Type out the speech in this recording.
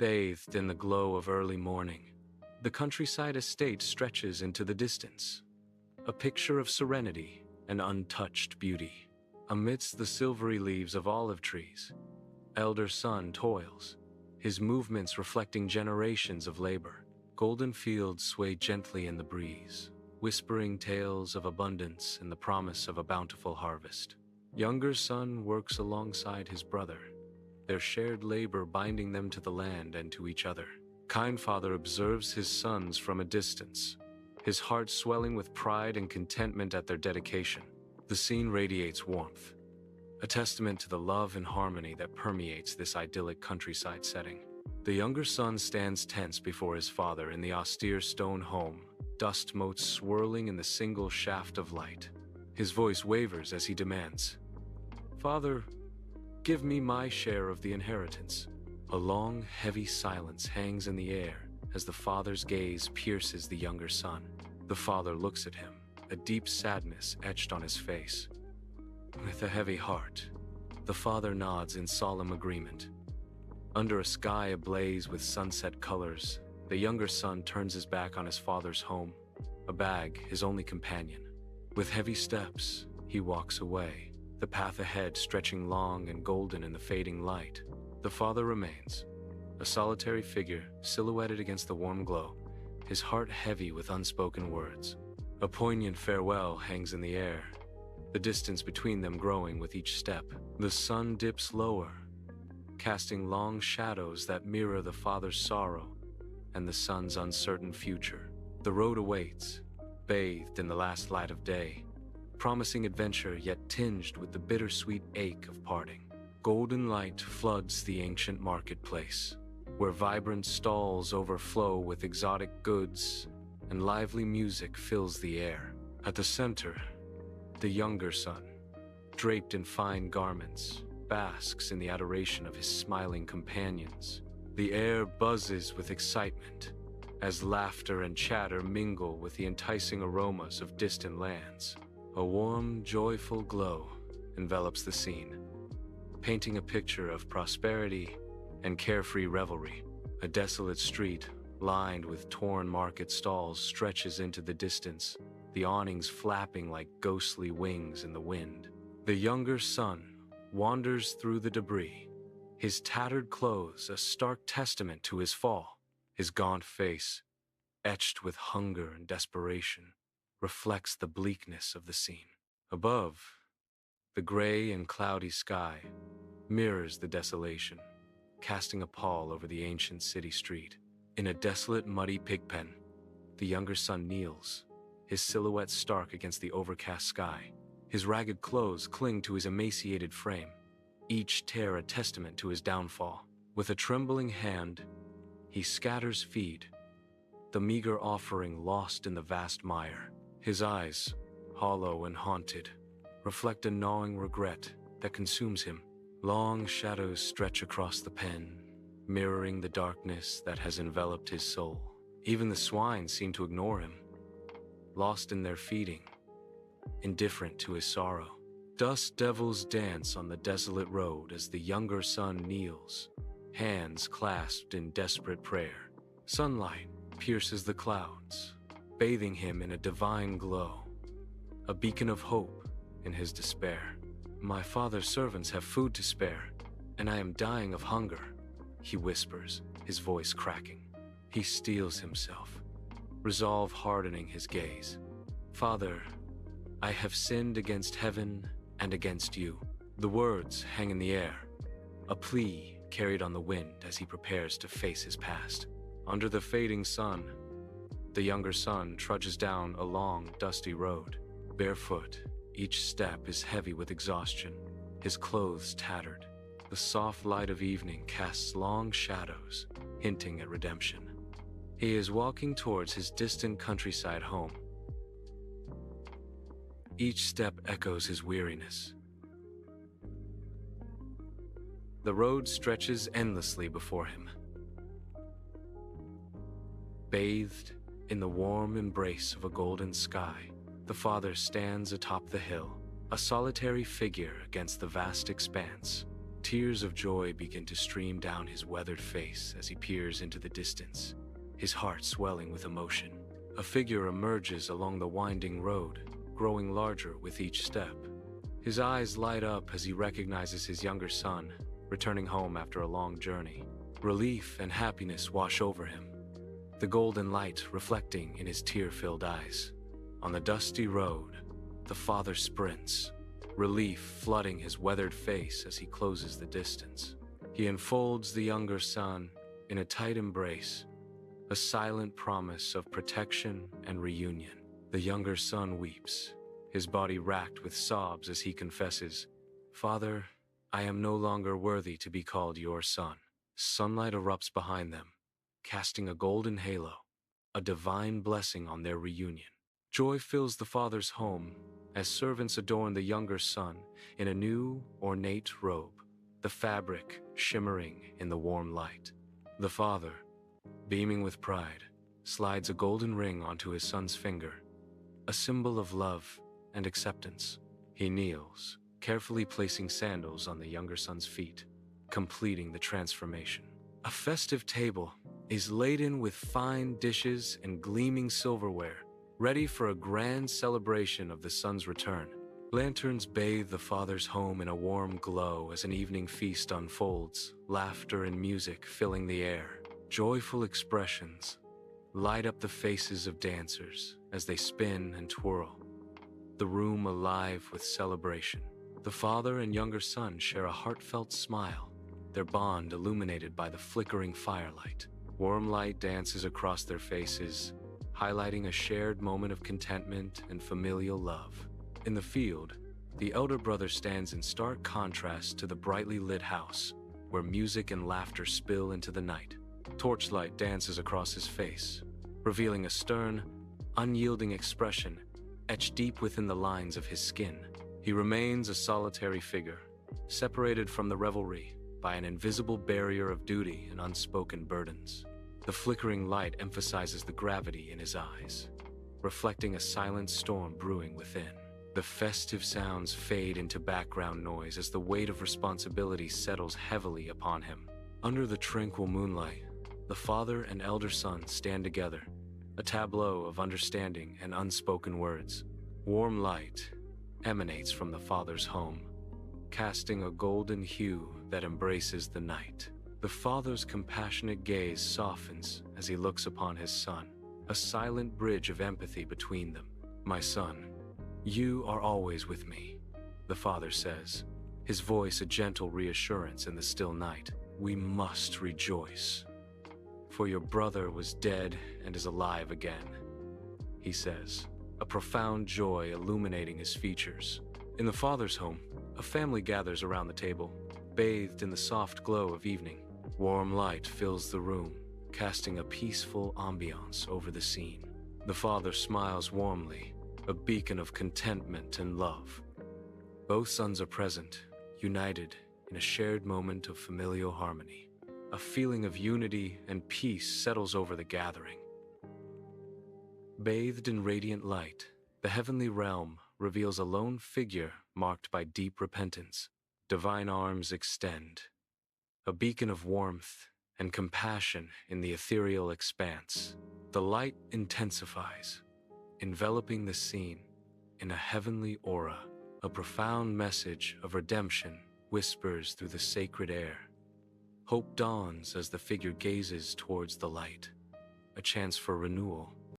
Bathed in the glow of early morning, the countryside estate stretches into the distance, a picture of serenity and untouched beauty. Amidst the silvery leaves of olive trees, elder son toils, his movements reflecting generations of labor. Golden fields sway gently in the breeze, whispering tales of abundance and the promise of a bountiful harvest. Younger son works alongside his brother, their shared labor binding them to the land and to each other. Kind father observes his sons from a distance, his heart swelling with pride and contentment at their dedication. The scene radiates warmth, a testament to the love and harmony that permeates this idyllic countryside setting. The younger son stands tense before his father in the austere stone home, dust motes swirling in the single shaft of light. His voice wavers as he demands, "Father, give me my share of the inheritance." A long, heavy silence hangs in the air as the father's gaze pierces the younger son. The father looks at him, a deep sadness etched on his face. With a heavy heart, the father nods in solemn agreement. Under a sky ablaze with sunset colors, the younger son turns his back on his father's home, a bag his only companion. With heavy steps, he walks away, the path ahead stretching long and golden in the fading light. The father remains, a solitary figure silhouetted against the warm glow, his heart heavy with unspoken words. A poignant farewell hangs in the air, the distance between them growing with each step. The sun dips lower, casting long shadows that mirror the father's sorrow and the son's uncertain future. The road awaits, bathed in the last light of day, promising adventure yet tinged with the bittersweet ache of parting. Golden light floods the ancient marketplace, where vibrant stalls overflow with exotic goods and lively music fills the air. At the center, the younger son, draped in fine garments, basks in the adoration of his smiling companions. The air buzzes with excitement as laughter and chatter mingle with the enticing aromas of distant lands. A warm, joyful glow envelops the scene, painting a picture of prosperity and carefree revelry. A desolate street, lined with torn market stalls, stretches into the distance, the awnings flapping like ghostly wings in the wind. The younger son wanders through the debris, his tattered clothes a stark testament to his fall. His gaunt face, etched with hunger and desperation, reflects the bleakness of the scene. Above, the gray and cloudy sky mirrors the desolation, casting a pall over the ancient city street. In a desolate, muddy pigpen, the younger son kneels, his silhouette stark against the overcast sky. His ragged clothes cling to his emaciated frame, each tear a testament to his downfall. With a trembling hand, he scatters feed, the meager offering lost in the vast mire. His eyes, hollow and haunted, reflect a gnawing regret that consumes him. Long shadows stretch across the pen, mirroring the darkness that has enveloped his soul. Even the swine seem to ignore him, lost in their feeding, indifferent to his sorrow. Dust devils dance on the desolate road as the younger son kneels, hands clasped in desperate prayer. Sunlight pierces the clouds, bathing him in a divine glow, a beacon of hope in his despair. "My father's servants have food to spare, and I am dying of hunger," he whispers, his voice cracking. He steels himself, resolve hardening his gaze. "Father, I have sinned against heaven and against you." The words hang in the air, a plea carried on the wind as he prepares to face his past. Under the fading sun, the younger son trudges down a long, dusty road. Barefoot, each step is heavy with exhaustion, his clothes tattered. The soft light of evening casts long shadows, hinting at redemption. He is walking towards his distant countryside home. Each step echoes his weariness. The road stretches endlessly before him. Bathed in the warm embrace of a golden sky, the father stands atop the hill, a solitary figure against the vast expanse. Tears of joy begin to stream down his weathered face as he peers into the distance, his heart swelling with emotion. A figure emerges along the winding road, growing larger with each step. His eyes light up as he recognizes his younger son, returning home after a long journey. Relief and happiness wash over him, the golden light reflecting in his tear-filled eyes. On the dusty road, the father sprints, relief flooding his weathered face as he closes the distance. He enfolds the younger son in a tight embrace, a silent promise of protection and reunion. The younger son weeps, his body racked with sobs as he confesses, "Father, I am no longer worthy to be called your son." Sunlight erupts behind them, casting a golden halo, a divine blessing on their reunion. Joy fills the father's home as servants adorn the younger son in a new, ornate robe, the fabric shimmering in the warm light. The father, beaming with pride, slides a golden ring onto his son's finger, a symbol of love and acceptance. He kneels, carefully placing sandals on the younger son's feet, completing the transformation. A festive table is laden with fine dishes and gleaming silverware, ready for a grand celebration of the son's return. Lanterns bathe the father's home in a warm glow as an evening feast unfolds, laughter and music filling the air. Joyful expressions light up the faces of dancers as they spin and twirl, the room alive with celebration. The father and younger son share a heartfelt smile, their bond illuminated by the flickering firelight. Warm light dances across their faces, highlighting a shared moment of contentment and familial love. In the field, the elder brother stands in stark contrast to the brightly lit house, where music and laughter spill into the night. Torchlight dances across his face, revealing a stern, unyielding expression etched deep within the lines of his skin. He remains a solitary figure, separated from the revelry by an invisible barrier of duty and unspoken burdens. The flickering light emphasizes the gravity in his eyes, reflecting a silent storm brewing within. The festive sounds fade into background noise as the weight of responsibility settles heavily upon him. Under the tranquil moonlight, the father and elder son stand together, a tableau of understanding and unspoken words. Warm light emanates from the father's home, casting a golden hue that embraces the night. The father's compassionate gaze softens as he looks upon his son, a silent bridge of empathy between them. "My son, you are always with me," the father says, his voice a gentle reassurance in the still night. "We must rejoice, for your brother was dead and is alive again," he says, a profound joy illuminating his features. In the father's home, a family gathers around the table, bathed in the soft glow of evening. Warm light fills the room, casting a peaceful ambiance over the scene. The father smiles warmly, a beacon of contentment and love. Both sons are present, united in a shared moment of familial harmony. A feeling of unity and peace settles over the gathering. Bathed in radiant light, the heavenly realm reveals a lone figure marked by deep repentance. Divine arms extend, a beacon of warmth and compassion in the ethereal expanse. The light intensifies, enveloping the scene in a heavenly aura. A profound message of redemption whispers through the sacred air. Hope dawns as the figure gazes towards the light, a chance for renewal,